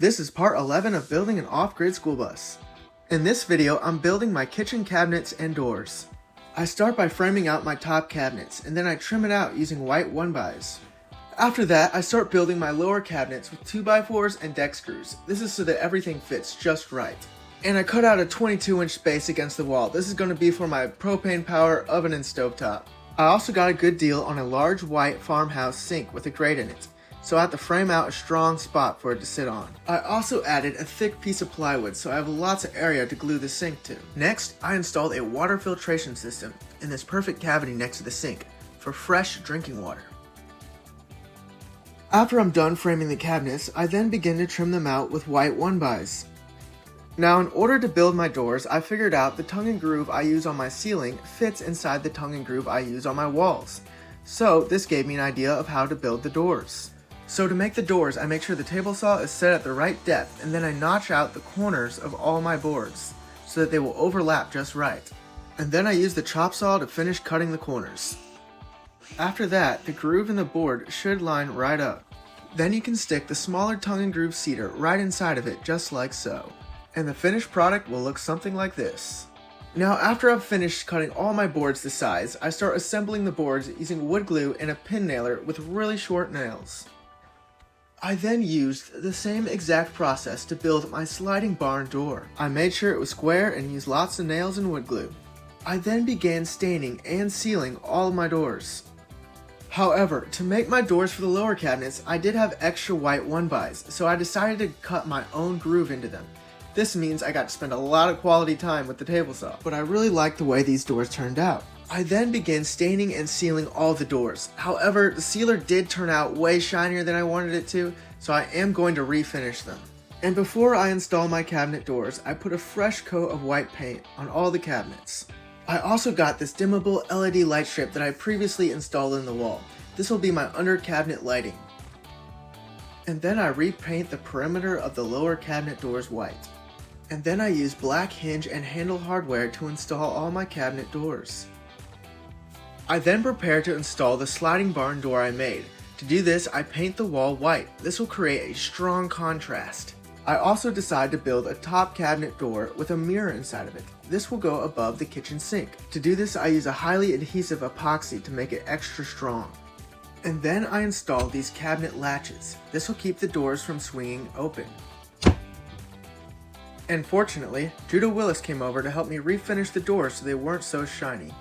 This is part 11 of building an off-grid school bus. In this video, I'm building my kitchen cabinets and doors. I start by framing out my top cabinets, and then I trim it out using white 1x. After that, I start building my lower cabinets with 2x4s and deck screws. This is so that everything fits just right. And I cut out a 22-inch space against the wall. This is going to be for my propane power oven and stovetop. I also got a good deal on a large white farmhouse sink with a grate in it, so I have to frame out a strong spot for it to sit on. I also added a thick piece of plywood so I have lots of area to glue the sink to. Next, I installed a water filtration system in this perfect cavity next to the sink for fresh drinking water. After I'm done framing the cabinets, I then begin to trim them out with white 1x. Now, in order to build my doors, I figured out the tongue and groove I use on my ceiling fits inside the tongue and groove I use on my walls. So this gave me an idea of how to build the doors. So to make the doors, I make sure the table saw is set at the right depth, and then I notch out the corners of all my boards so that they will overlap just right. And then I use the chop saw to finish cutting the corners. After that, the groove in the board should line right up. Then you can stick the smaller tongue and groove cedar right inside of it, just like so. And the finished product will look something like this. Now, after I've finished cutting all my boards to size, I start assembling the boards using wood glue and a pin nailer with really short nails. I then used the same exact process to build my sliding barn door. I made sure it was square and used lots of nails and wood glue. I then began staining and sealing all of my doors. However, to make my doors for the lower cabinets, I did have extra white 1x, so I decided to cut my own groove into them. This means I got to spend a lot of quality time with the table saw, but I really liked the way these doors turned out. I then began staining and sealing all the doors. However, the sealer did turn out way shinier than I wanted it to, so I am going to refinish them. And before I install my cabinet doors, I put a fresh coat of white paint on all the cabinets. I also got this dimmable LED light strip that I previously installed in the wall. This will be my under cabinet lighting. And then I repaint the perimeter of the lower cabinet doors white. And then I use black hinge and handle hardware to install all my cabinet doors. I then prepare to install the sliding barn door I made. To do this, I paint the wall white. This will create a strong contrast. I also decide to build a top cabinet door with a mirror inside of it. This will go above the kitchen sink. To do this, I use a highly adhesive epoxy to make it extra strong. And then I install these cabinet latches. This will keep the doors from swinging open. And fortunately, Judah Willis came over to help me refinish the doors so they weren't so shiny.